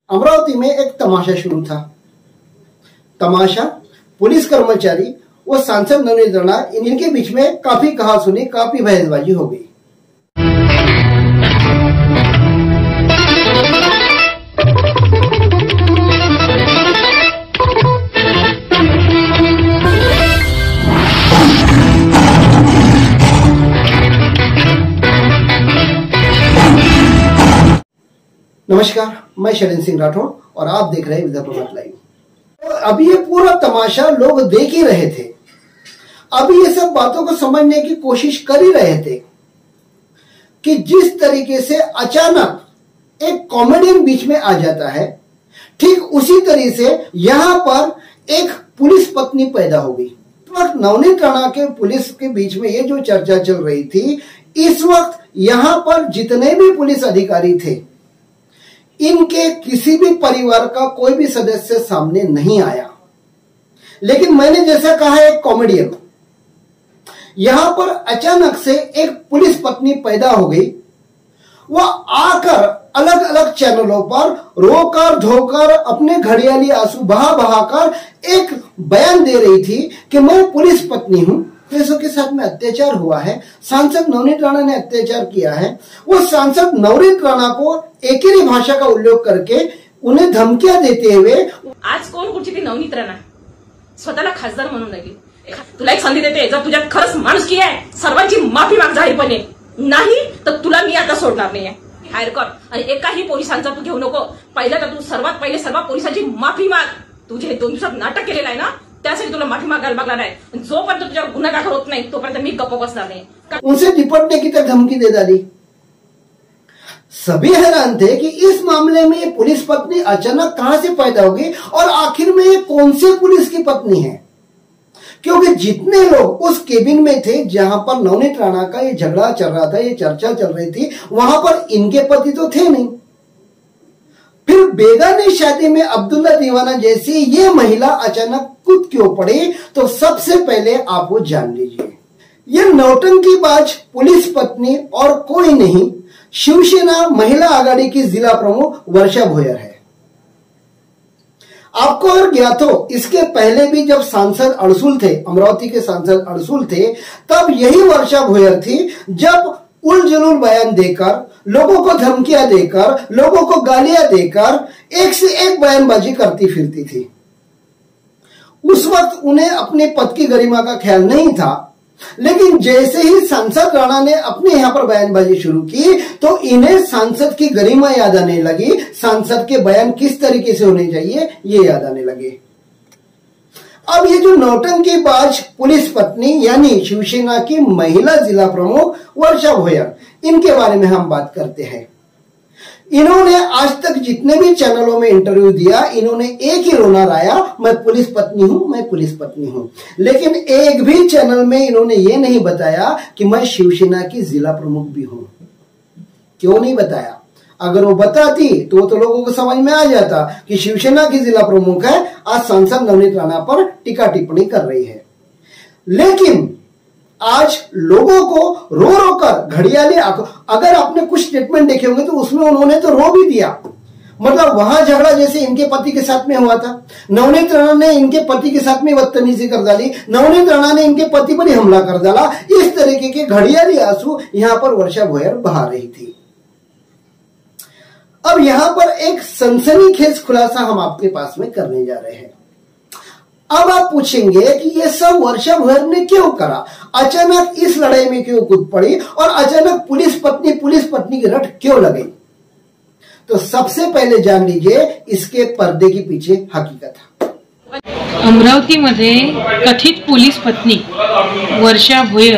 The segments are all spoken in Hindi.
अमरावती में एक तमाशा शुरू था। तमाशा पुलिस कर्मचारी और सांसद नवनीत राणा, इनके बीच में काफी कहा सुनी, काफी बहसबाजी हो गई। नमस्कार, मैं शैलेंद्र सिंह राठौड़ और आप देख रहे हैं विधान प्रभात लाइव। तो अभी ये पूरा तमाशा लोग देख ही रहे थे। अभी ये सब बातों को समझने की कोशिश कर ही रहे थे कि जिस तरीके से अचानक एक कॉमेडियन बीच में आ जाता है, ठीक उसी तरीके से यहां पर एक पुलिस पत्नी पैदा हो गई। इस वक्त नवनीत राणा के पुलिस के बीच में ये जो चर्चा चल रही थी, इस वक्त यहां पर जितने भी पुलिस अधिकारी थे, इनके किसी भी परिवार का कोई भी सदस्य सामने नहीं आया। लेकिन मैंने जैसा कहा, एक कॉमेडियन, यहां पर अचानक से एक पुलिस पत्नी पैदा हो गई। वह आकर अलग अलग चैनलों पर रोकर धोकर अपने घड़ियाली आंसू बहा बहाकर एक बयान दे रही थी कि मैं पुलिस पत्नी हूं, पुलिसों के साथ में अत्याचार हुआ है, सांसद नवनीत राणा ने अत्याचार किया है। वो सांसद नवनीत राणा को एकेरी भाषा का उल्लेख करके उन्हें धमकियां देते हुए, आज कोण कुठची ती नवनीत राणा स्वतःला खासदार म्हणून लागली। तुला एक संधी देते, जर तुझ्यात खरंच माणुसकी आहे, सर्वांची माफी माग जाहीरपणे, नाही तर तुला मी आता सोडणार नाहीये। हायर कर आणि एकाही पोलिसांचा तू घेऊ नको। पहिला तर तू सर्वात पहिले सर्व पोलिसांची माफी माग। तुझे 2 दिवसात नाटक केलेलं आहे ना, त्यासाठी तुला माफी मागायला लागणार आहे। जोपर्यंत तुझ्यावर गुन्हा दाखल होत नाही तोपर्यंत मी गप्प बसणार नाही। उनसे निपटने की तक धमकी दे डाली। सभी हैरान थे कि इस मामले में ये पुलिस पत्नी अचानक कहां से पैदा होगी और आखिर में ये कौन से पुलिस की पत्नी है, क्योंकि जितने लोग उस केबिन में थे जहां पर नवनीत राणा का ये झगड़ा चल रहा था, ये चर्चा चल रही थी, वहां पर इनके पति तो थे नहीं। फिर बेगानी शादी में अब्दुल्ला दीवाना जैसी ये महिला अचानक कूद क्यों पड़ी, तो सबसे पहले आप वो जान लीजिए। ये नौटंकीबाज पुलिस पत्नी और कोई नहीं, शिवसेना महिला आघाड़ी की जिला प्रमुख वर्षा भोयर है। आपको और ज्ञात हो, इसके पहले भी जब सांसद अड़सुल थे, अमरावती के सांसद अड़सुल थे, तब यही वर्षा भोयर थी जब उलझुल बयान देकर, लोगों को धमकियां देकर, लोगों को गालियां देकर एक से एक बयानबाजी करती फिरती थी। उस वक्त उन्हें अपने पद की गरिमा का ख्याल नहीं था, लेकिन जैसे ही सांसद राणा ने अपने यहां पर बयानबाजी शुरू की, तो इन्हें सांसद की गरिमा याद आने लगी, सांसद के बयान किस तरीके से होने चाहिए ये याद आने लगे। अब ये जो नौटंकीबाज पुलिस पत्नी यानी शिवसेना की महिला जिला प्रमुख वर्षा भोयर, इनके बारे में हम बात करते हैं। इन्होंने आज तक जितने भी चैनलों में इंटरव्यू दिया, इन्होंने एक ही रोना लाया, मैं पुलिस पत्नी हूं, मैं पुलिस पत्नी हूं। लेकिन एक भी चैनल में इन्होंने ये नहीं बताया कि मैं शिवसेना की जिला प्रमुख भी हूं। क्यों नहीं बताया? अगर वो बताती तो लोगों को समझ में आ जाता कि शिवसेना की जिला प्रमुख है, आज सांसद नवनीत राणा पर टीका टिप्पणी कर रही है। लेकिन आज लोगों को रो रो कर घड़ियाली, अगर आपने कुछ स्टेटमेंट देखे होंगे तो उसमें उन्होंने तो रो भी दिया। मतलब वहां झगड़ा जैसे इनके पति के साथ में हुआ था, नवनीत राणा ने इनके पति के साथ में बदतमीजी कर डाली, नवनीत राणा ने इनके पति पर ही हमला कर डाला। इस तरीके के घड़ियाली आंसू यहां पर वर्षा भोयर बहा रही थी। अब यहां पर एक सनसनीखेज खुलासा हम आपके पास में करने जा रहे हैं। अब आप पूछेंगे कि ये सब वर्षा भोयर ने क्यों करा, अचानक इस लड़ाई में क्यों कूद पड़ी और अचानक पुलिस पत्नी की रट क्यों लगी। तो सबसे पहले जान लीजिए इसके पर्दे के पीछे हकीकत। अमरावतीमध्ये कथित पोलीस पत्नी वर्षा भोयर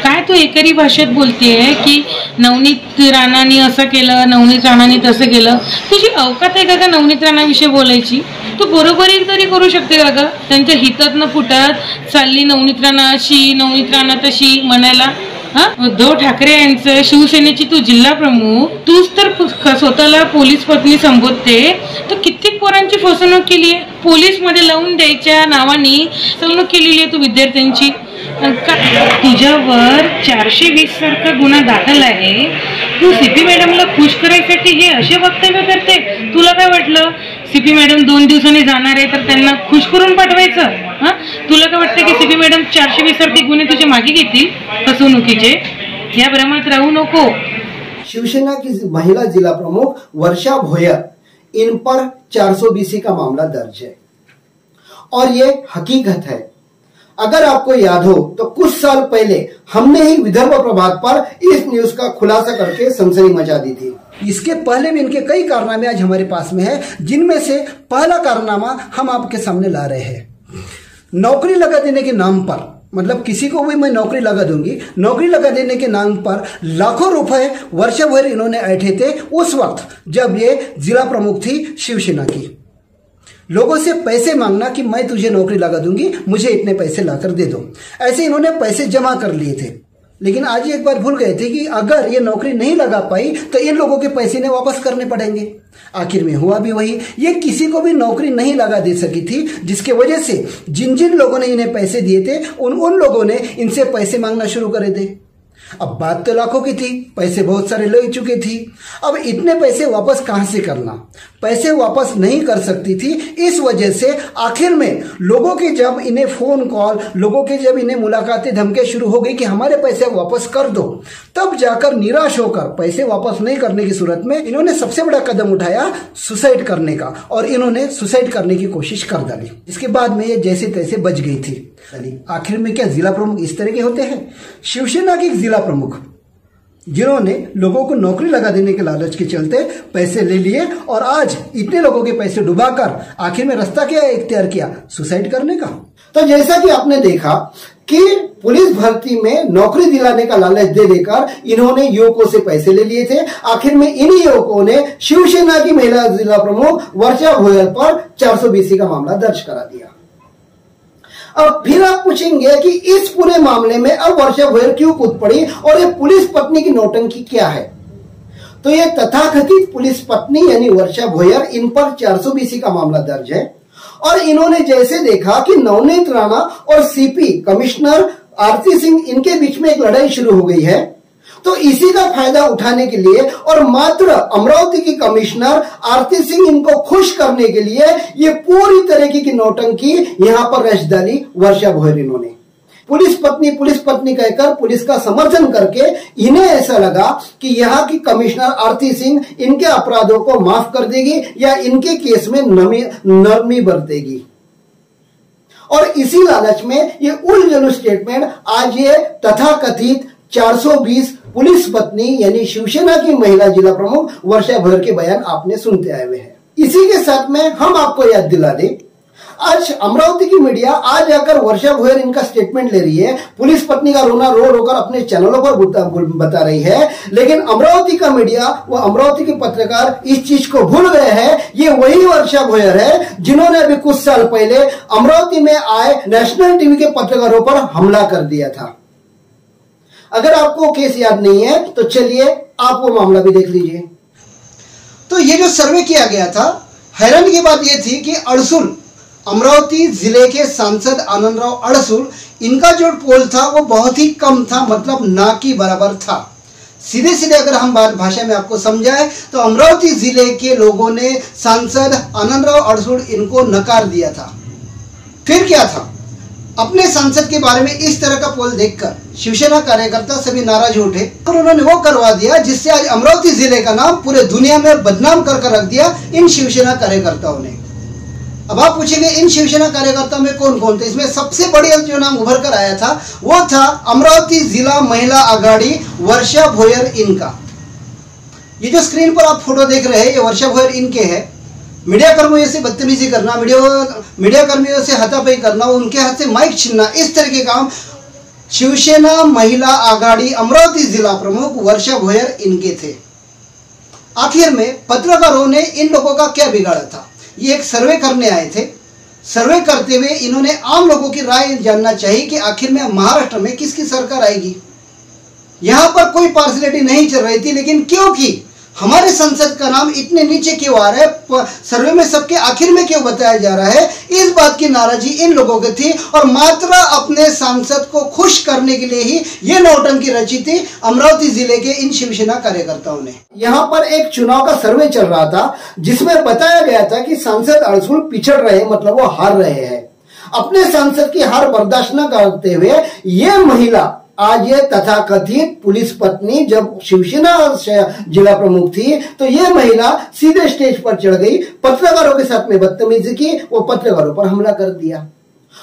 काय तो एकेरी भाषेत बोलतेय की नवनीत राणाने असं केलं, नवनीत राणाने तसं केलं। तुझी अवकात आहे का नवनीत राणाविषयी बोलायची? तू बरोबरी तरी करू शकते का ग? त्यांच्या हितात न फुटत चालली नवनीत राणा अशी, नवनीत राणा तशी म्हणायला। उद्धव ठाकरे यांचं शिवसेनेची तू जिल्हा प्रमुख, तूच तर स्वतःला पोलीस पत्नी संबोधते, तर कित्येक पोरांची फसवणूक केली आहे। पोलीस मध्ये लावून द्यायच्या नावाने फसवणूक केलेली आहे तू विद्यार्थ्यांची। तुझ्यावर 420 सारखा गुन्हा दाखल आहे, तू सीपी मॅडमला खुश करायसाठी हे असे वक्तव्य करते. तुला काय वाटलं सीपी मॅडम 2 दिवसांनी जाणार आहे तर त्यांना खुश करून पाठवायचं? हा, तुला काय वाटतं की सीपी मॅडम 420 सारखे गुन्हे तुझे मागे घेतील फसवणुकीचे? या भ्रमात राहू नको. शिवसेना की महिला जिला प्रमुख वर्षा भोयर, इन पर 420 का मामला दर्ज है और ये हकीकत है. अगर आपको याद हो तो कुछ साल पहले हमने ही विदर्भ प्रभात पर इस न्यूज का खुलासा करके सनसनी मचा दी थी. इसके पहले भी इनके कई कारनामे आज हमारे पास में है, जिनमें से पहला कारनामा हम आपके सामने ला रहे हैं. नौकरी लगा देने के नाम पर, मतलब किसी को भी मैं नौकरी लगा दूंगी, नौकरी लगा देने के नाम पर लाखों रुपए वर्षा भर इन्होंने ऐंठे थे उस वक्त जब ये जिला प्रमुख थी शिवसेना की. लोगों से पैसे मांगना कि मैं तुझे नौकरी लगा दूंगी, मुझे इतने पैसे लाकर दे दो, ऐसे इन्होंने पैसे जमा कर लिए थे. लेकिन आज ये एक बात भूल गए थे कि अगर ये नौकरी नहीं लगा पाई तो इन लोगों के पैसे इन्हें वापस करने पड़ेंगे. आखिर में हुआ भी वही. ये किसी को भी नौकरी नहीं लगा दे सकी थी, जिसके वजह से जिन जिन लोगों ने इन्हें पैसे दिए थे उन लोगों ने इनसे पैसे मांगना शुरू कर दे. अब बात तो लाखों की थी, पैसे बहुत सारे ले चुके थी. अब इतने पैसे वापस कहां से करना? पैसे वापस नहीं कर सकती थी. इस वजह से आखिर में लोगों के जब इन्हें फोन कॉल, लोगों के जब इन्हें मुलाकातें धमके शुरू हो गई कि हमारे पैसे वापस कर दो, तब जाकर निराश होकर पैसे वापस नहीं करने की सूरत में इन्होंने सबसे बड़ा कदम उठाया सुसाइड करने का, और इन्होंने सुसाइड करने की कोशिश कर डाली. इसके बाद में ये जैसे तैसे बच गई थी. आखिर में क्या जिला प्रमुख इस तरह के होते हैं? शिवसेना के जिला प्रमुख जिन्होंने लोगों को नौकरी लगा देने के लालच के चलते पैसे ले लिए और आज इतने लोगों के पैसे डुबाकर आखिर में रास्ता क्या इख्तियार किया? सुसाइड करने का. तो जैसा कि आपने देखा कि पुलिस भर्ती में नौकरी दिलाने का लालच दे देकर इन्होंने युवकों से पैसे ले लिए थे. आखिर में इन्हीं युवकों ने शिवसेना की महिला जिला प्रमुख वर्षा भोयर पर 420 का मामला दर्ज करा दिया. अब फिर आप पूछेंगे कि इस पूरे मामले में अब वर्षा भोयर क्यों कूद पड़ी और ये पुलिस पत्नी की नौटंकी क्या है? तो ये तथाकथित पुलिस पत्नी यानी वर्षा भोयर, इन पर 420 का मामला दर्ज है और इन्होंने जैसे देखा कि नवनीत राणा और सीपी कमिश्नर आरती सिंह इनके बीच में एक लड़ाई शुरू हो गई है, तो इसी का फायदा उठाने के लिए और मात्र अमरावती की कमिश्नर आरती सिंह इनको खुश करने के लिए ये पूरी तरीके की नौटंकी यहां पर रच डाली वर्षा भोयर. इन्होंने पुलिस पत्नी कहकर पुलिस का समर्थन करके इन्हें ऐसा लगा कि यहाँ की कमिश्नर आरती सिंह इनके अपराधों को माफ कर देगी या इनके केस में नरमी बरतेगी, और इसी लालच में ये उलझुल स्टेटमेंट आज ये तथाकथित 420 पुलिस पत्नी यानी शिवसेना की महिला जिला प्रमुख वर्षा भोयर के बयान आपने सुनते आए हुए हैं. इसी के साथ में हम आपको याद दिला दें, आज अमरावती की मीडिया आज जाकर वर्षा भोयर इनका स्टेटमेंट ले रही है, पुलिस पत्नी का रोना रो रोकर अपने चैनलों पर बता रही है, लेकिन अमरावती का मीडिया व अमरावती के पत्रकार इस चीज को भूल गए हैं. ये वही वर्षा भोयर है जिन्होंने अभी कुछ साल पहले अमरावती में आए नेशनल टीवी के पत्रकारों पर हमला कर दिया था. अगर आपको केस याद नहीं है तो चलिए आप वो मामला भी देख लीजिए. तो ये जो सर्वे किया गया था, हैरानी की बात यह थी कि अड़सुल, अमरावती जिले के सांसद आनंदराव अड़सुल, इनका जो पोल था वो बहुत ही कम था, मतलब ना की बराबर था. सीधे सीधे अगर हम बात भाषा में आपको समझाएं तो अमरावती जिले के लोगों ने सांसद आनंदराव अड़सुल इनको नकार दिया था. फिर क्या था, अपने सांसद के बारे में इस तरह का पोल देखकर शिवसेना कार्यकर्ता सभी नाराज उठे और उन्होंने वो करवा दिया जिससे आज अमरावती जिले का नाम पूरे दुनिया में बदनाम कर रख दिया इन शिवसेना कार्यकर्ताओं ने. अब आप पूछेंगे इन शिवसेना कार्यकर्ताओं में कौन कौन थे? इसमें सबसे बढ़िया जो नाम उभर कर आया था वो था अमरावती जिला महिला आघाड़ी वर्षा भोयर इनका. ये जो स्क्रीन पर आप फोटो देख रहे हैं ये वर्षा भोयर इनके है. मीडिया कर्मियों से बदतमीजी करना, मीडिया कर्मियों से हाथापाई करना, उनके हाथ से माइक छीनना, इस तरह के काम शिवसेना महिला आघाड़ी अमरावती जिला प्रमुख वर्षा भोयर इनके थे. आखिर में पत्रकारों ने इन लोगों का क्या बिगाड़ा था? ये एक सर्वे करने आए थे. सर्वे करते हुए इन्होंने आम लोगों की राय जानना चाहिए कि आखिर में महाराष्ट्र में किसकी सरकार आएगी. यहां पर कोई पार्शलिटी नहीं चल रही थी, लेकिन क्योंकि हमारे संसद का नाम इतने नीचे क्यों आ रहा है, सर्वे में सबके आखिर में क्यों बताया जा रहा है, इस बात की नाराजगी इन लोगों की थी और मात्र अपने सांसद को खुश करने के लिए ही ये नौटंकी रची थी अमरावती जिले के इन शिवसेना कार्यकर्ताओं ने। यहाँ पर एक चुनाव का सर्वे चल रहा था जिसमें बताया गया था कि सांसद अड़सुल पिछड़ रहे, मतलब वो हार रहे हैं। अपने सांसद की हार बर्दाश्त न करते हुए ये महिला, आज ये तथाकथित पुलिस पत्नी जब शिवसेना जिला प्रमुख थी तो ये महिला सीधे स्टेज पर चढ़ गई, पत्रकारों के साथ में बदतमीजी की, वो पत्रकारों पर हमला कर दिया।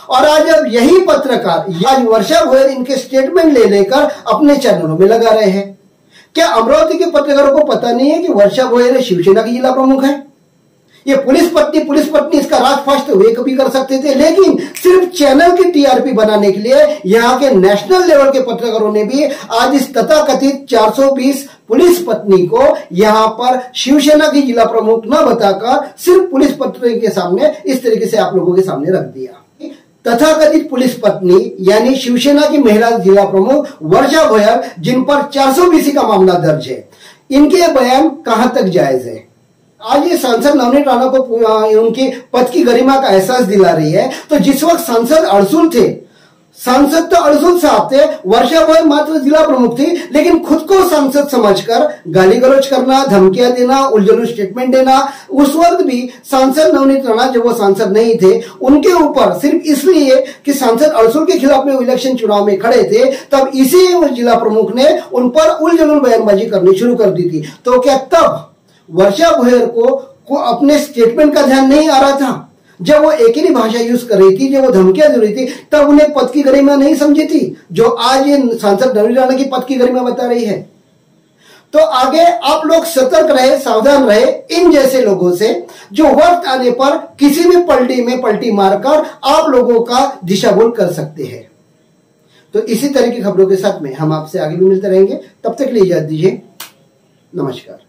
और आज अब यही पत्रकार आज वर्षा भोयर इनके स्टेटमेंट ले लेकर अपने चैनलों में लगा रहे हैं। क्या अमरावती के पत्रकारों को पता नहीं है कि वर्षा भोयर शिवसेना की जिला प्रमुख है? ये पुलिस पत्नी इसका राजफाश तो वे कभी कर सकते थे, लेकिन सिर्फ चैनल की टीआरपी बनाने के लिए यहाँ के नेशनल लेवल के पत्रकारों ने भी आज इस तथाकथित 420 पुलिस पत्नी को यहाँ पर शिवसेना की जिला प्रमुख न बताकर सिर्फ पुलिस पत्नी के सामने इस तरीके से आप लोगों के सामने रख दिया। तथाकथित पुलिस पत्नी यानी शिवसेना की महिला जिला प्रमुख वर्षा भोयर, जिन पर 420 का मामला दर्ज है, इनके बयान कहां तक जायज है? आज ये सांसद नवनीत राणा को उनकी पद की गरिमा का एहसास दिला रही है। तो जिस वक्त सांसद अड़सुल थे, सांसद तो अड़सुल साहब थे, वर्षा भोयर मात्र जिला प्रमुख थी, लेकिन खुद को सांसद समझकर गाली गलौज करना, धमकियां देना, उलझुल स्टेटमेंट देना। उस वक्त भी सांसद नवनीत राणा जब वो सांसद नहीं थे, उनके ऊपर सिर्फ इसलिए कि सांसद अड़सुल के खिलाफ में इलेक्शन चुनाव में खड़े थे, तब इसी जिला प्रमुख ने उन पर उलझुल बयानबाजी करनी शुरू कर दी थी। तो क्या तब वर्षा भोयर को अपने स्टेटमेंट का ध्यान नहीं आ रहा था? जब वो एक ही भाषा यूज कर रही थी, जब वो धमकियां दे रही थी, तब उन्हें पद की गरिमा नहीं समझी थी, जो आज ये सांसद नवनीत राणा की पद की गरिमा बता रही है। तो आगे आप लोग सतर्क रहे, सावधान रहे इन जैसे लोगों से, जो वक्त आने पर किसी भी पलटी में पलटी मारकर आप लोगों का दिशा भूल कर सकते हैं। तो इसी तरह की खबरों के साथ में हम आपसे आगे भी मिलते रहेंगे। तब तक के लिए इजाजत दीजिए। नमस्कार।